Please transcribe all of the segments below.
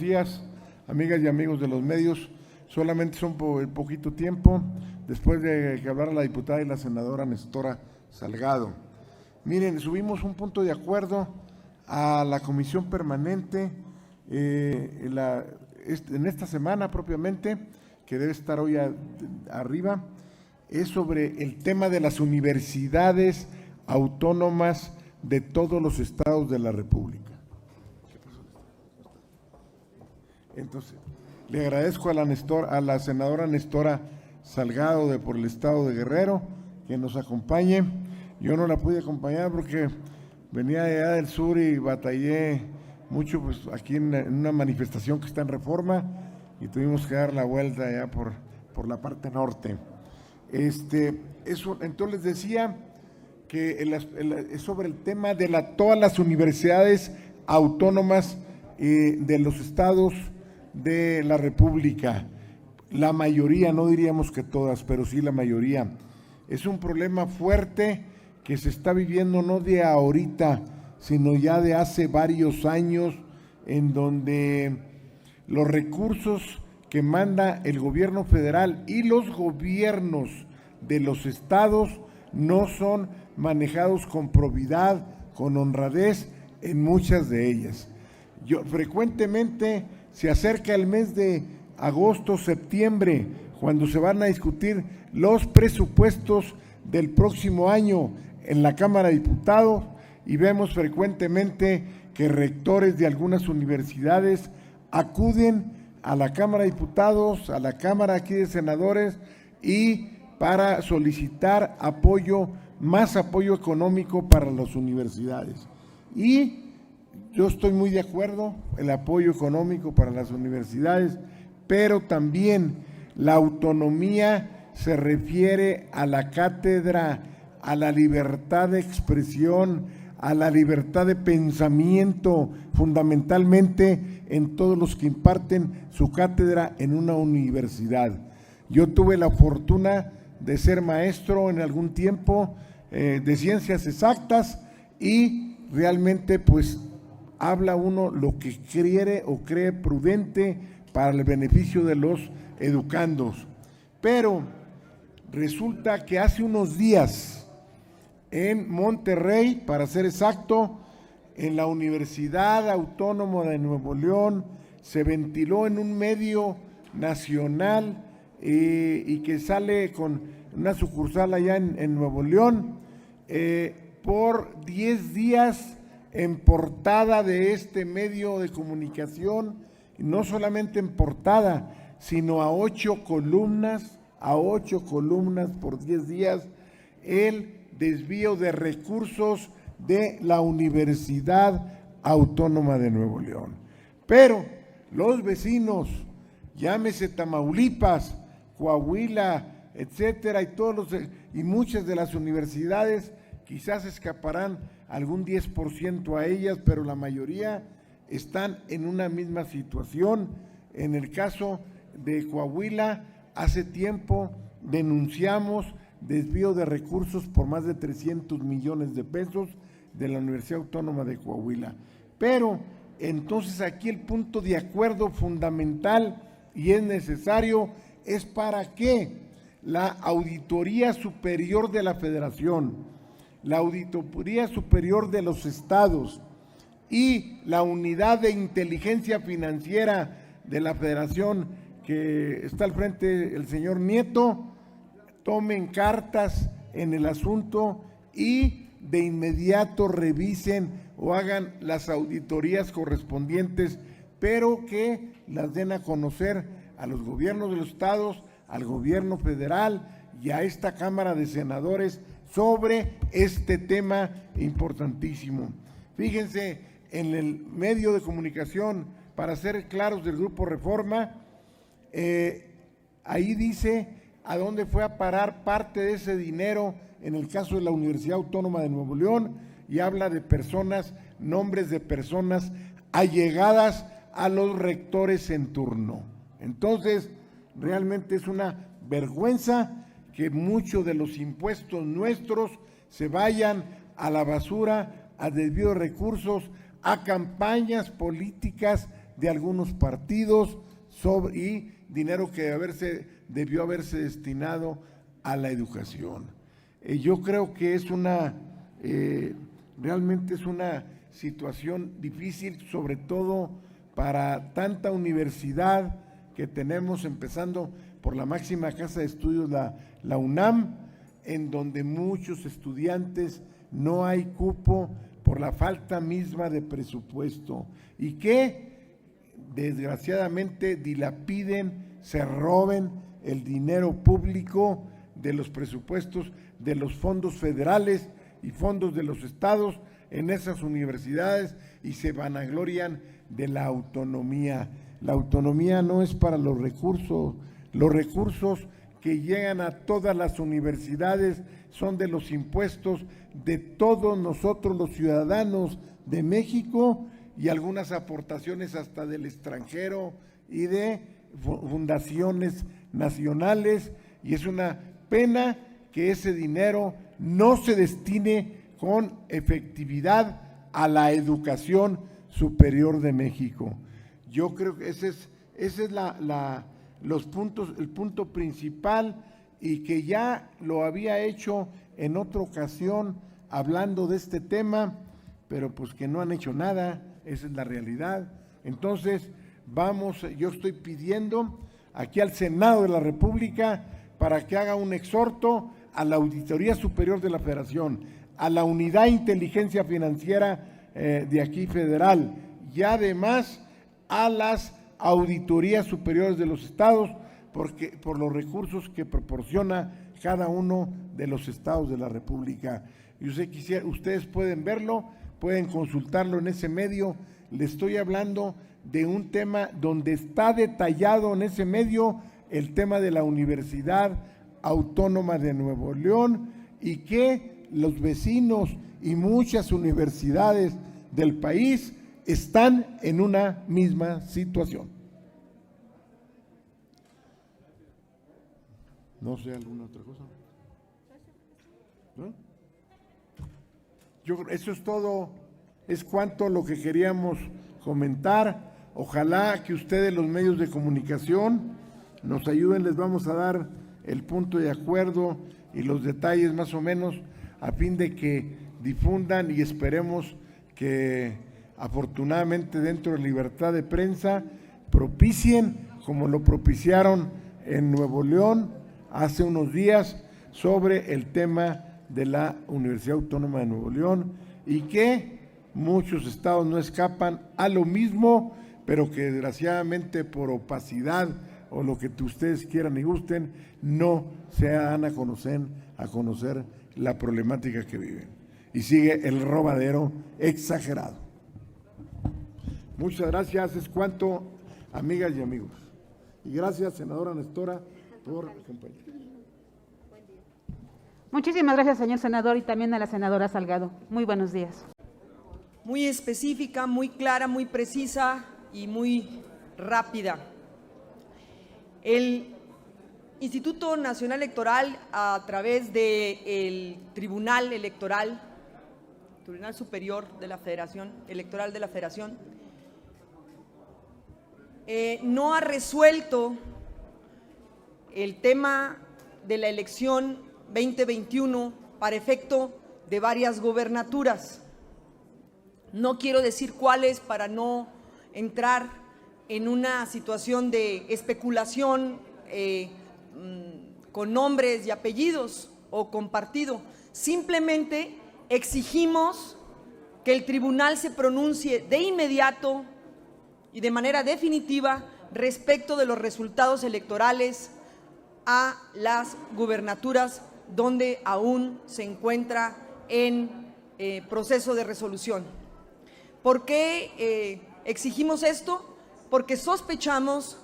días, amigas y amigos de los medios. Solamente son por poquito tiempo, después de que hablara la diputada y la senadora Nestora Salgado. Miren, subimos un punto de acuerdo a la comisión permanente en esta semana propiamente, que debe estar hoy arriba, es sobre el tema de las universidades autónomas de todos los estados de la República. Entonces, le agradezco a la senadora Nestora Salgado por el estado de Guerrero que nos acompañe. Yo no la pude acompañar porque venía allá del sur y batallé mucho pues aquí en una manifestación que está en Reforma y tuvimos que dar la vuelta allá por la parte norte. Entonces les decía que es sobre el tema de todas las universidades autónomas de los estados de la República. La mayoría, no diríamos que todas, pero sí la mayoría. Es un problema fuerte que se está viviendo no de ahorita, sino ya de hace varios años, en donde los recursos que manda el gobierno federal y los gobiernos de los estados no son manejados con probidad, con honradez en muchas de ellas. Frecuentemente se acerca el mes de agosto, septiembre, cuando se van a discutir los presupuestos del próximo año en la Cámara de Diputados y vemos frecuentemente que rectores de algunas universidades acuden a la Cámara de Diputados, a la Cámara aquí de Senadores y para solicitar más apoyo económico para las universidades. Y yo estoy muy de acuerdo, el apoyo económico para las universidades, pero también la autonomía se refiere a la cátedra, a la libertad de expresión, a la libertad de pensamiento, fundamentalmente en todos los que imparten su cátedra en una universidad. Yo tuve la fortuna de ser maestro en algún tiempo de ciencias exactas y realmente pues habla uno lo que quiere o cree prudente para el beneficio de los educandos. Pero resulta que hace unos días en Monterrey, para ser exacto, en la Universidad Autónoma de Nuevo León, se ventiló en un medio nacional y que sale con una sucursal allá en Nuevo León, por 10 días en portada de este medio de comunicación, no solamente en portada, sino a 8 columnas por 10 días, el desvío de recursos de la Universidad Autónoma de Nuevo León. Pero los vecinos, llámese Tamaulipas, Coahuila, etcétera, y muchas de las universidades quizás escaparán algún 10% a ellas, pero la mayoría están en una misma situación. En el caso de Coahuila, hace tiempo denunciamos desvío de recursos por más de 300 millones de pesos de la Universidad Autónoma de Coahuila. Pero entonces aquí el punto de acuerdo fundamental y es necesario es para que la Auditoría Superior de la Federación, la Auditoría Superior de los Estados y la Unidad de Inteligencia Financiera de la Federación, que está al frente el señor Nieto, tomen cartas en el asunto y de inmediato revisen o hagan las auditorías correspondientes, pero que las den a conocer a los gobiernos de los estados, al gobierno federal y a esta Cámara de Senadores sobre este tema importantísimo. Fíjense, en el medio de comunicación, para ser claros, del Grupo Reforma, ahí dice a dónde fue a parar parte de ese dinero en el caso de la Universidad Autónoma de Nuevo León y habla de personas, nombres de personas allegadas a los rectores en turno. Entonces, realmente es una vergüenza que muchos de los impuestos nuestros se vayan a la basura, a desvío de recursos, a campañas políticas de algunos partidos y dinero que debió haberse destinado a la educación. Yo creo que es realmente es una situación difícil, sobre todo para tanta universidad que tenemos, empezando por la máxima casa de estudios, la UNAM, en donde muchos estudiantes no hay cupo por la falta misma de presupuesto y que desgraciadamente dilapiden, se roben el dinero público de los presupuestos de los fondos federales y fondos de los estados en esas universidades y se vanaglorian de la autonomía. La autonomía no es para los recursos que llegan a todas las universidades son de los impuestos de todos nosotros los ciudadanos de México y algunas aportaciones hasta del extranjero y de fundaciones nacionales, y es una pena que ese dinero no se destine con efectividad a la educación superior de México. Yo creo que ese es el punto principal, y que ya lo había hecho en otra ocasión hablando de este tema, pero pues que no han hecho nada, esa es la realidad. Entonces yo estoy pidiendo aquí al Senado de la República para que haga un exhorto a la Auditoría Superior de la Federación, a la Unidad de Inteligencia Financiera de aquí federal, y además a las auditorías superiores de los estados, por los recursos que proporciona cada uno de los estados de la República. Y ustedes pueden verlo, pueden consultarlo en ese medio. Le estoy hablando de un tema donde está detallado en ese medio el tema de la Universidad Autónoma de Nuevo León, y que los vecinos y muchas universidades del país están en una misma situación. No sé, ¿alguna otra cosa? ¿No? Eso es todo, es cuanto lo que queríamos comentar. Ojalá que ustedes, los medios de comunicación, nos ayuden. Les vamos a dar el punto de acuerdo y los detalles más o menos, a fin de que difundan, y esperemos que afortunadamente dentro de libertad de prensa propicien, como lo propiciaron en Nuevo León hace unos días, sobre el tema de la Universidad Autónoma de Nuevo León, y que muchos estados no escapan a lo mismo, pero que desgraciadamente por opacidad o lo que ustedes quieran y gusten, no se dan a conocer la problemática que viven. Y sigue el robadero exagerado. Muchas gracias, es cuanto, amigas y amigos. Y gracias, senadora Nestora, por acompañar. Muchísimas gracias, señor senador, y también a la senadora Salgado. Muy buenos días. Muy específica, muy clara, muy precisa y muy rápida. El Instituto Nacional Electoral, a través del Tribunal Electoral, Tribunal Superior de la Federación, Electoral de la Federación, no ha resuelto el tema de la elección 2021 para efecto de varias gobernaturas. No quiero decir cuáles para no entrar en una situación de especulación con nombres y apellidos o con partido. Simplemente exigimos que el tribunal se pronuncie de inmediato y de manera definitiva respecto de los resultados electorales a las gubernaturas donde aún se encuentra en proceso de resolución. ¿Por qué exigimos esto? Porque sospechamos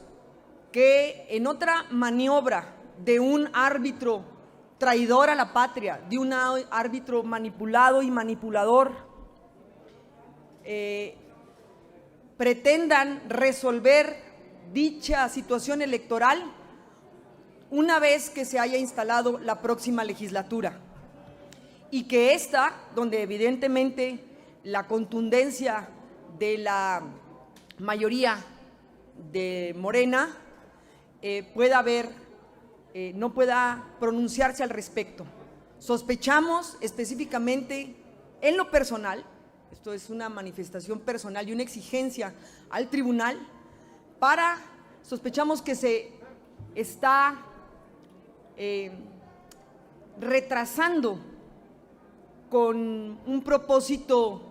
que en otra maniobra de un árbitro traidor a la patria, de un árbitro manipulado y manipulador, pretendan resolver dicha situación electoral una vez que se haya instalado la próxima legislatura, y que esta, donde evidentemente la contundencia de la mayoría de Morena no pueda pronunciarse al respecto. Sospechamos específicamente, en lo personal, esto es una manifestación personal y una exigencia al tribunal, sospechamos que se está retrasando con un propósito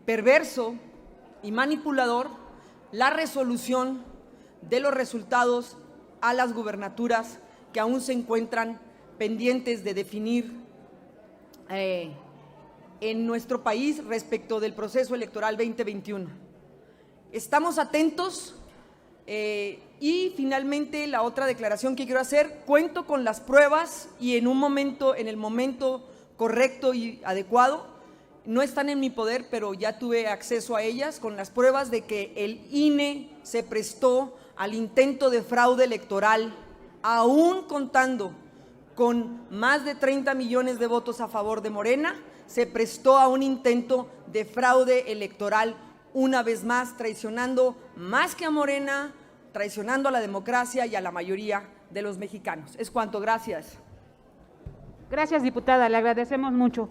perverso y manipulador la resolución de los resultados a las gubernaturas que aún se encuentran pendientes de definir en nuestro país respecto del proceso electoral 2021. Estamos atentos y finalmente la otra declaración que quiero hacer, cuento con las pruebas y en el momento correcto y adecuado, no están en mi poder, pero ya tuve acceso a ellas, con las pruebas de que el INE se prestó al intento de fraude electoral, aún contando con más de 30 millones de votos a favor de Morena, se prestó a un intento de fraude electoral, una vez más traicionando más que a Morena, traicionando a la democracia y a la mayoría de los mexicanos. Es cuanto, gracias. Gracias, diputada, le agradecemos mucho.